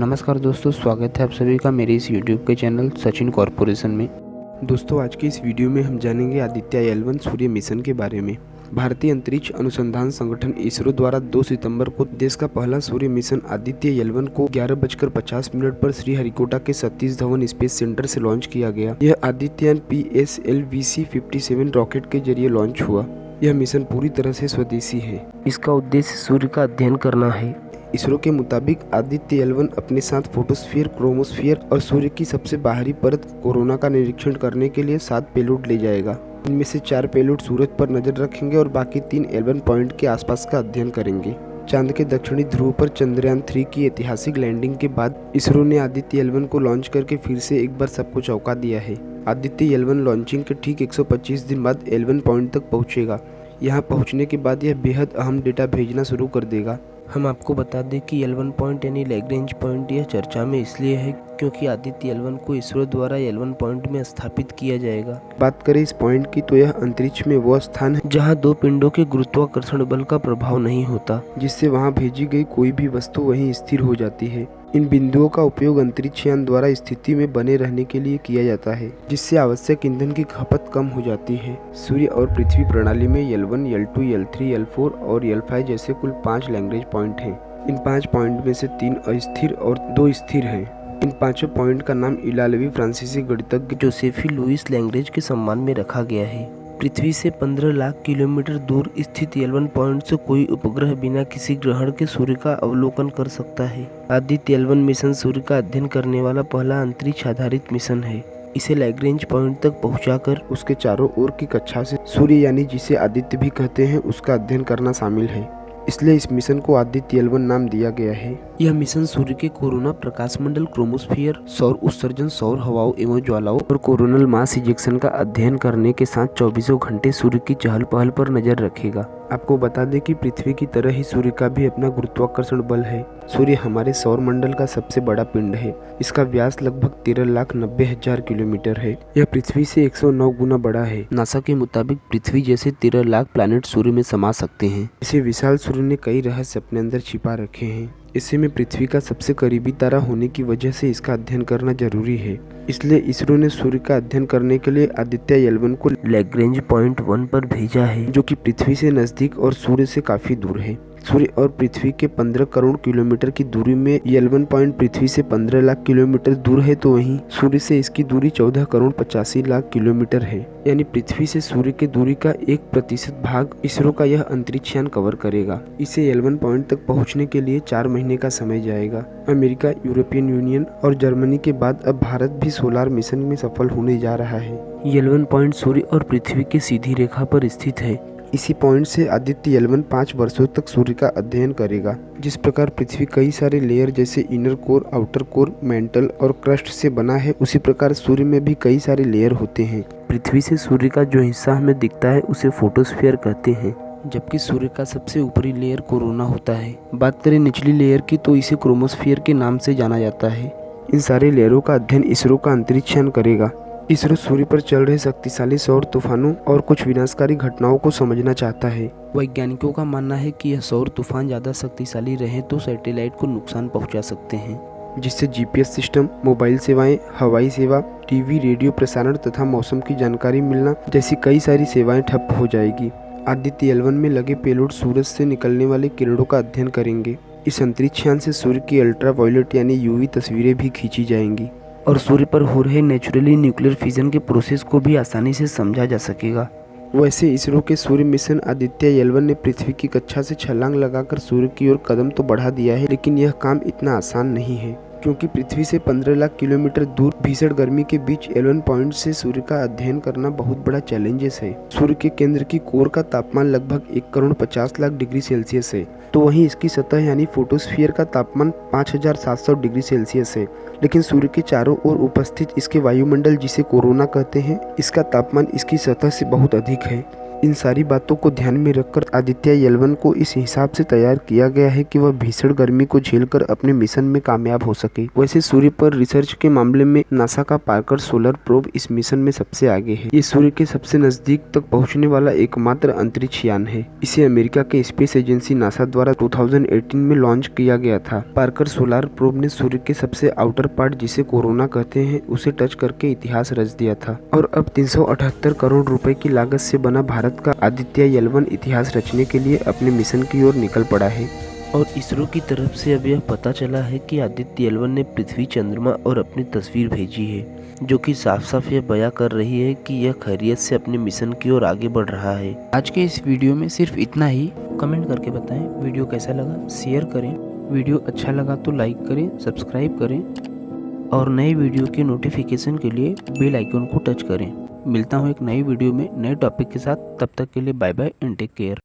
नमस्कार दोस्तों, स्वागत है आप सभी का मेरे इस यूट्यूब के चैनल सचिन कॉर्पोरेशन में। दोस्तों, आज के इस वीडियो में हम जानेंगे आदित्य L1 सूर्य मिशन के बारे में। भारतीय अंतरिक्ष अनुसंधान संगठन इसरो द्वारा 2 सितंबर को देश का पहला सूर्य मिशन आदित्य L1 को 11:50 पर श्रीहरिकोटा के सतीश धवन स्पेस सेंटर से लॉन्च किया गया। यह आदित्ययान PSLV-C57 रॉकेट के जरिए लॉन्च हुआ। यह मिशन पूरी तरह से स्वदेशी है। इसका उद्देश्य सूर्य का अध्ययन करना है। इसरो के मुताबिक आदित्य L1 अपने साथ फोटोस्फीयर, क्रोमोस्फीयर और सूर्य की सबसे बाहरी परत कोरोना का निरीक्षण करने के लिए 7 पेलोड ले जाएगा। इनमें से 4 पेलोड सूरज पर नजर रखेंगे और बाकी 3 L1 पॉइंट के आसपास का अध्ययन करेंगे। चांद के दक्षिणी ध्रुव पर चंद्रयान 3 की ऐतिहासिक लैंडिंग के बाद इसरो ने आदित्य L1 को लॉन्च करके फिर से एक बार सबको चौंका दिया है। आदित्य L1 लॉन्चिंग के ठीक 125 दिन बाद L1 पॉइंट तक पहुंचेगा। यहाँ पहुंचने के बाद यह बेहद अहम डेटा भेजना शुरू कर देगा। हम आपको बता दें कि L1 पॉइंट यानी लैग्रेंज पॉइंट यह चर्चा में इसलिए है क्योंकि आदित्य L1 को इसरो द्वारा L1 पॉइंट में स्थापित किया जाएगा। बात करें इस पॉइंट की तो यह अंतरिक्ष में वह स्थान है जहां 2 पिंडों के गुरुत्वाकर्षण बल का प्रभाव नहीं होता, जिससे वहां भेजी गई कोई भी वस्तु वहीं स्थिर हो जाती है। इन बिंदुओं का उपयोग अंतरिक्ष यान द्वारा स्थिति में बने रहने के लिए किया जाता है, जिससे आवश्यक ईंधन की खपत कम हो जाती है। सूर्य और पृथ्वी प्रणाली में L1, L2, L3, L4 और L5 जैसे कुल 5 लैग्रेंज पॉइंट हैं। इन 5 पॉइंट में से 3 अस्थिर और 2 स्थिर हैं। इन 5 पॉइंट का नाम इटालवी फ्रांसीसी गणितज्ञ जोसेफी लुईस लैग्रेंज के सम्मान में रखा गया है। पृथ्वी से 15 लाख किलोमीटर दूर स्थित L1 पॉइंट से कोई उपग्रह बिना किसी ग्रहण के सूर्य का अवलोकन कर सकता है। आदित्य L1 मिशन सूर्य का अध्ययन करने वाला पहला अंतरिक्ष आधारित मिशन है। इसे लैग्रेंज पॉइंट तक पहुंचाकर उसके चारों ओर की कक्षा से सूर्य यानी जिसे आदित्य भी कहते हैं उसका अध्ययन करना शामिल है। इसलिए इस मिशन को आदित्य L1 नाम दिया गया है। यह मिशन सूर्य के कोरोना प्रकाश मंडल, क्रोमोस्फीयर, सौर उत्सर्जन, सौर हवाओं एवं ज्वालाओं और कोरोनल मास इजेक्शन का अध्ययन करने के साथ 24 घंटे सूर्य की चहल पहल पर नजर रखेगा। आपको बता दें कि पृथ्वी की तरह ही सूर्य का भी अपना गुरुत्वाकर्षण बल है। सूर्य हमारे सौर मंडल का सबसे बड़ा पिंड है। इसका व्यास लगभग 13,90,000 किलोमीटर है। यह पृथ्वी से 109 गुना बड़ा है। नासा के मुताबिक पृथ्वी जैसे 13 लाख प्लैनेट सूर्य में समा सकते हैं। इसे विशाल सूर्य ने कई रहस्य अपने अंदर छिपा रखे हैं। इसे में पृथ्वी का सबसे करीबी तारा होने की वजह से इसका अध्ययन करना जरूरी है। इसलिए इसरो ने सूर्य का अध्ययन करने के लिए आदित्य L1 को लैग्रेंज पॉइंट 1 पर भेजा है, जो कि पृथ्वी से नजदीक और सूर्य से काफी दूर है। सूर्य और पृथ्वी के 15 करोड़ किलोमीटर की दूरी में L1 पॉइंट पृथ्वी से 15 लाख किलोमीटर दूर है, तो वहीं सूर्य से इसकी दूरी 14 करोड़ 85 लाख किलोमीटर है। यानी पृथ्वी से सूर्य की दूरी का 1% भाग इसरो का यह अंतरिक्ष यान कवर करेगा। इसे L1 पॉइंट तक पहुंचने के लिए 4 महीने का समय जाएगा। अमेरिका, यूरोपियन यूनियन और जर्मनी के बाद अब भारत भी सोलार मिशन में सफल होने जा रहा है। L1 पॉइंट सूर्य और पृथ्वी की सीधी रेखा पर स्थित है। इसी पॉइंट से आदित्य L1 5 वर्षों तक सूर्य का अध्ययन करेगा। जिस प्रकार पृथ्वी कई सारे लेयर जैसे inner core, outer core, mental और क्रस्ट से बना है, उसी प्रकार सूर्य में भी कई सारे लेयर होते हैं। पृथ्वी से सूर्य का जो हिस्सा हमें दिखता है उसे फोटोस्फीयर कहते हैं, जबकि सूर्य का सबसे ऊपरी लेयर कोरोना होता है। बात करें निचली लेयर की तो इसे क्रोमोस्फीयर के नाम से जाना जाता है। इन सारे लेयरों का अध्ययन इसरो का अंतरिक्ष यान करेगा। इसरो सूर्य पर चल रहे शक्तिशाली सौर तूफानों और कुछ विनाशकारी घटनाओं को समझना चाहता है। वैज्ञानिकों का मानना है कि यह सौर तूफान ज्यादा शक्तिशाली रहे तो सैटेलाइट को नुकसान पहुंचा सकते हैं, जिससे GPS सिस्टम, मोबाइल सेवाएं, हवाई सेवा, टीवी, रेडियो प्रसारण तथा मौसम की जानकारी मिलना जैसी कई सारी सेवाएं ठप हो जाएगी। आदित्य L1 में लगे पेलोड सूरज से निकलने वाले किरणों का अध्ययन करेंगे। इस अंतरिक्ष यान से सूर्य की अल्ट्रावायलेट यानी UV तस्वीरें भी खींची जाएंगी और सूर्य पर हो रहे नेचुरली न्यूक्लियर फिजन के प्रोसेस को भी आसानी से समझा जा सकेगा। वैसे इसरो के सूर्य मिशन आदित्य L1 ने पृथ्वी की कक्षा से छलांग लगाकर सूर्य की ओर कदम तो बढ़ा दिया है, लेकिन यह काम इतना आसान नहीं है, क्योंकि पृथ्वी से 15 लाख किलोमीटर दूर भीषण गर्मी के बीच L1 पॉइंट से सूर्य का अध्ययन करना बहुत बड़ा चैलेंजेस है। सूर्य के केंद्र की कोर का तापमान लगभग 1 करोड़ 50 लाख डिग्री सेल्सियस है, तो वहीं इसकी सतह यानी फोटोस्फीयर का तापमान 5700 डिग्री सेल्सियस है। लेकिन सूर्य के चारों ओर उपस्थित इसके वायुमंडल, जिसे कोरोना कहते हैं, इसका तापमान इसकी सतह से बहुत अधिक है। इन सारी बातों को ध्यान में रखकर आदित्य L1 को इस हिसाब से तैयार किया गया है कि वह भीषण गर्मी को झेलकर अपने मिशन में कामयाब हो सके। वैसे सूर्य पर रिसर्च के मामले में नासा का पार्कर सोलर प्रोब इस मिशन में सबसे आगे है। ये सूर्य के सबसे नजदीक तक पहुंचने वाला एकमात्र अंतरिक्ष यान है। इसे अमेरिका के स्पेस एजेंसी नासा द्वारा 2018 में लॉन्च किया गया था। पार्कर सोलर प्रोब ने सूर्य के सबसे आउटर पार्ट, जिसे कोरोना कहते हैं, उसे टच करके इतिहास रच दिया था और अब 378 करोड़ रुपए की लागत से बना भारत का आदित्य L1 इतिहास रचने के लिए अपने मिशन की ओर निकल पड़ा है। और इसरो की तरफ से अब यह पता चला है कि आदित्य L1 ने पृथ्वी, चंद्रमा और अपनी तस्वीर भेजी है, जो कि साफ साफ यह बयां कर रही है कि यह खैरियत से अपने मिशन की ओर आगे बढ़ रहा है। आज के इस वीडियो में सिर्फ इतना ही। कमेंट करके बताएं वीडियो कैसा लगा, शेयर करें। वीडियो अच्छा लगा तो लाइक करें, सब्सक्राइब करें और नए वीडियो के नोटिफिकेशन के लिए बेल आइकन को टच करें। मिलता हूँ एक नई वीडियो में नए टॉपिक के साथ। तब तक के लिए bye bye and take care.